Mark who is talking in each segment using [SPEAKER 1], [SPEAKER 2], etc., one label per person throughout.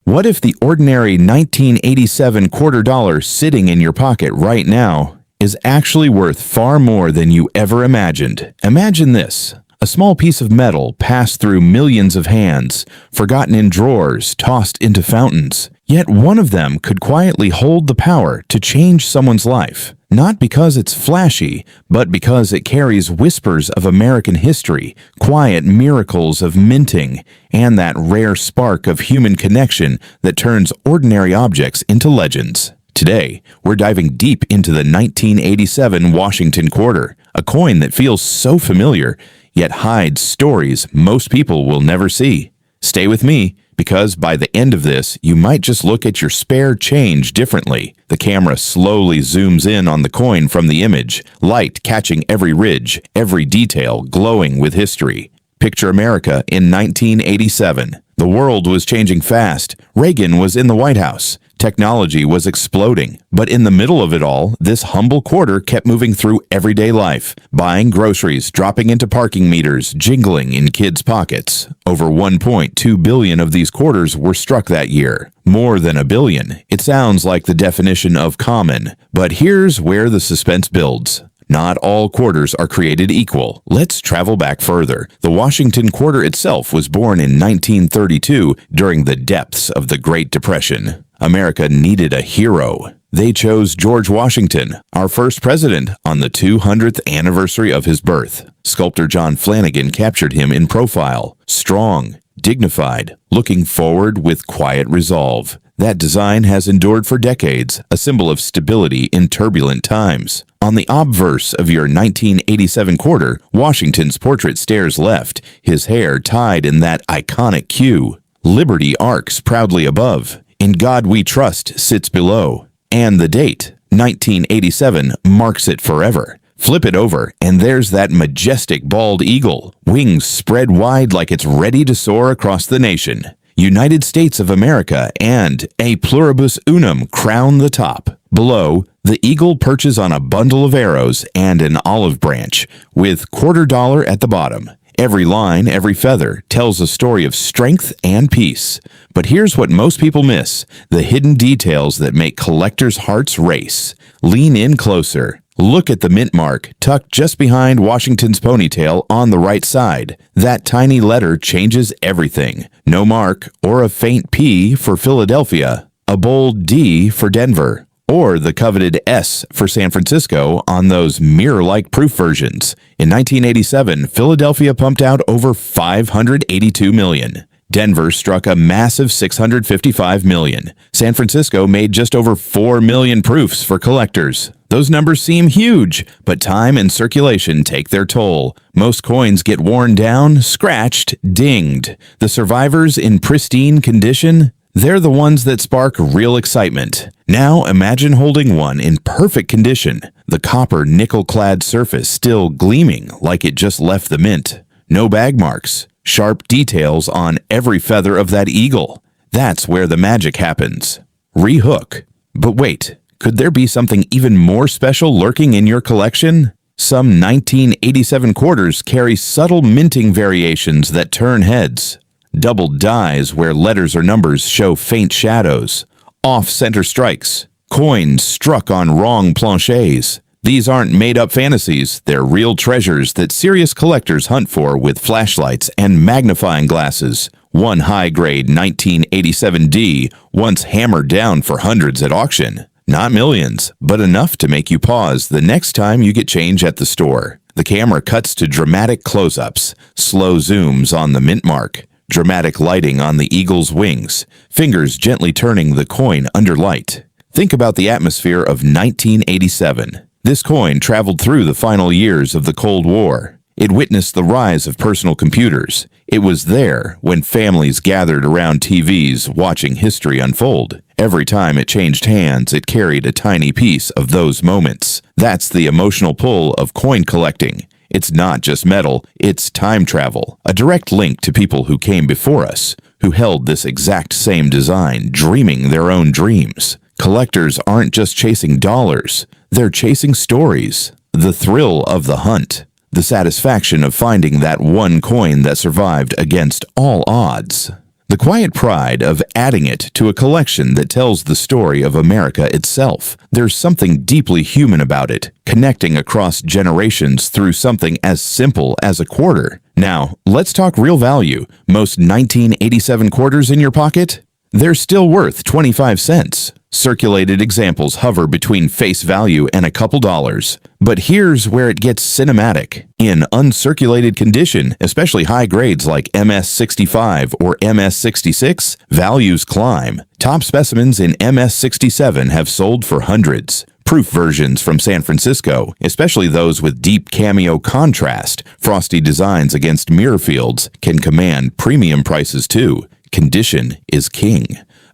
[SPEAKER 1] What if the ordinary 1987 quarter dollar sitting in your pocket right now is actually worth far more than you ever imagined? Imagine this. A small piece of metal passed through millions of hands, forgotten in drawers, tossed into fountains. Yet one of them could quietly hold the power to change someone's life. Not because it's flashy, but because it carries whispers of American history, quiet miracles of minting, and that rare spark of human connection that turns ordinary objects into legends. Today, we're diving deep into the 1987 Washington quarter, a coin that feels so familiar, yet hides stories most people will never see. Stay with me, because by the end of this, you might just look at your spare change differently. The camera slowly zooms in on the coin from the image, light catching every ridge, every detail glowing with history. Picture America in 1987. The world was changing fast. Reagan was in the White House. Technology was exploding. But in the middle of it all, this humble quarter kept moving through everyday life, buying groceries, dropping into parking meters, jingling in kids' pockets. Over 1.2 billion of these quarters were struck that year. More than a billion. It sounds like the definition of common. But here's where the suspense builds. Not all quarters are created equal. Let's travel back further. The Washington quarter itself was born in 1932 during the depths of the Great Depression. America needed a hero. They chose George Washington, our first president, on the 200th anniversary of his birth. Sculptor John Flanagan captured him in profile. Strong, dignified, looking forward with quiet resolve. That design has endured for decades, a symbol of stability in turbulent times. On the obverse of your 1987 quarter, Washington's portrait stares left, his hair tied in that iconic queue. Liberty arcs proudly above. In God We Trust sits below. And the date, 1987, marks it forever. Flip it over, and there's that majestic bald eagle, wings spread wide like it's ready to soar across the nation. United States of America and a pluribus unum crown the top. Below, the eagle perches on a bundle of arrows and an olive branch, with quarter dollar at the bottom. Every line, every feather, tells a story of strength and peace. But here's what most people miss, the hidden details that make collectors' hearts race. Lean in closer. Look at the mint mark, tucked just behind Washington's ponytail on the right side. That tiny letter changes everything. No mark, or a faint P for Philadelphia, a bold D for Denver, or the coveted S for San Francisco on those mirror-like proof versions. In 1987, Philadelphia pumped out over $582 million. Denver struck a massive $655 million. San Francisco made just over 4 million proofs for collectors. Those numbers seem huge, but time and circulation take their toll. Most coins get worn down, scratched, dinged. The survivors in pristine condition, they're the ones that spark real excitement. Now imagine holding one in perfect condition, the copper nickel-clad surface still gleaming like it just left the mint. No bag marks. Sharp details on every feather of that eagle. That's where the magic happens. Rehook. But wait, could there be something even more special lurking in your collection? Some 1987 quarters carry subtle minting variations that turn heads. Doubled dies where letters or numbers show faint shadows. Off-center strikes. Coins struck on wrong planchets. These aren't made-up fantasies, they're real treasures that serious collectors hunt for with flashlights and magnifying glasses. One high-grade 1987D once hammered down for hundreds at auction. Not millions, but enough to make you pause the next time you get change at the store. The camera cuts to dramatic close-ups, slow zooms on the mint mark, dramatic lighting on the eagle's wings, fingers gently turning the coin under light. Think about the atmosphere of 1987. This coin traveled through the final years of the Cold War. It witnessed the rise of personal computers. It was there when families gathered around TVs watching history unfold. Every time it changed hands, it carried a tiny piece of those moments. That's the emotional pull of coin collecting. It's not just metal, it's time travel. A direct link to people who came before us, who held this exact same design, dreaming their own dreams. Collectors aren't just chasing dollars, they're chasing stories. The thrill of the hunt. The satisfaction of finding that one coin that survived against all odds. The quiet pride of adding it to a collection that tells the story of America itself. There's something deeply human about it, connecting across generations through something as simple as a quarter. Now, let's talk real value. Most 1987 quarters in your pocket? They're still worth 25 cents. Circulated examples hover between face value and a couple dollars. But here's where it gets cinematic. In uncirculated condition, especially high grades like MS-65 or MS-66, values climb. Top specimens in MS-67 have sold for hundreds. Proof versions from San Francisco, especially those with deep cameo contrast, frosty designs against mirror fields, can command premium prices too. Condition is king.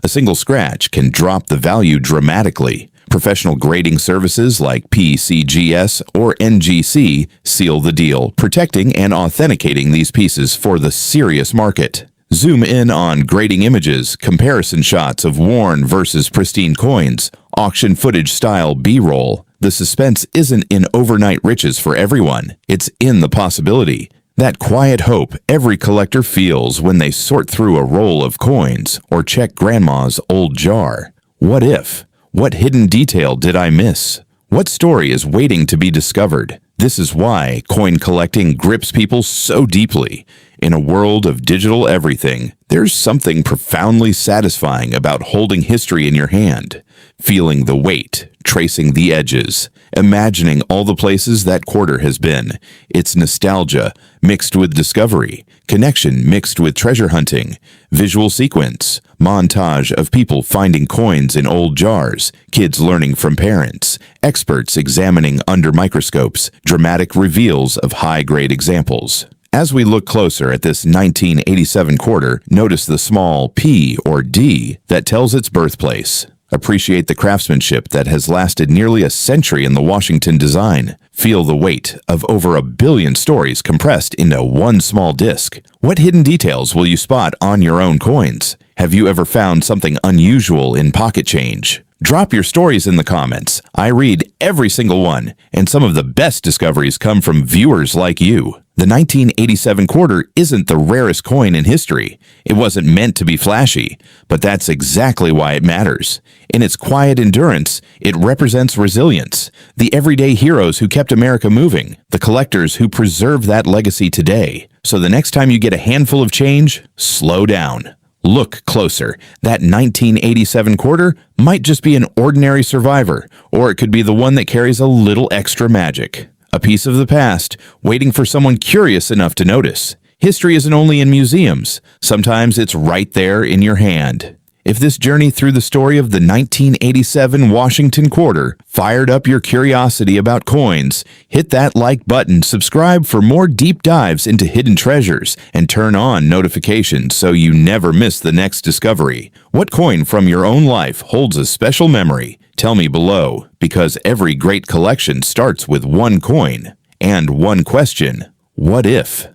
[SPEAKER 1] A single scratch can drop the value dramatically. Professional grading services like PCGS or NGC seal the deal, protecting and authenticating these pieces for the serious market. Zoom in on grading images, comparison shots of worn versus pristine coins, auction footage style B-roll. The suspense isn't in overnight riches for everyone. It's in the possibility. That quiet hope every collector feels when they sort through a roll of coins or check grandma's old jar. What if? What hidden detail did I miss? What story is waiting to be discovered? This is why coin collecting grips people so deeply. In a world of digital everything, there's something profoundly satisfying about holding history in your hand, feeling the weight, tracing the edges, imagining all the places that quarter has been. It's nostalgia mixed with discovery, connection mixed with treasure hunting, visual sequence, montage of people finding coins in old jars, kids learning from parents, experts examining under microscopes, dramatic reveals of high-grade examples. As we look closer at this 1987 quarter, notice the small P or D that tells its birthplace. Appreciate the craftsmanship that has lasted nearly a century in the Washington design. Feel the weight of over 1 billion stories compressed into one small disc. What hidden details will you spot on your own coins? Have you ever found something unusual in pocket change? Drop your stories in the comments. I read every single one, and some of the best discoveries come from viewers like you. The 1987 quarter isn't the rarest coin in history. It wasn't meant to be flashy, but that's exactly why it matters. In its quiet endurance, it represents resilience, the everyday heroes who kept America moving, the collectors who preserve that legacy today. So the next time you get a handful of change, slow down. Look closer. That 1987 quarter might just be an ordinary survivor, or it could be the one that carries a little extra magic. A piece of the past, waiting for someone curious enough to notice. History isn't only in museums. Sometimes it's right there in your hand. If this journey through the story of the 1987 Washington quarter fired up your curiosity about coins, hit that like button, subscribe for more deep dives into hidden treasures, and turn on notifications so you never miss the next discovery. What coin from your own life holds a special memory? Tell me below, because every great collection starts with one coin and one question: what if?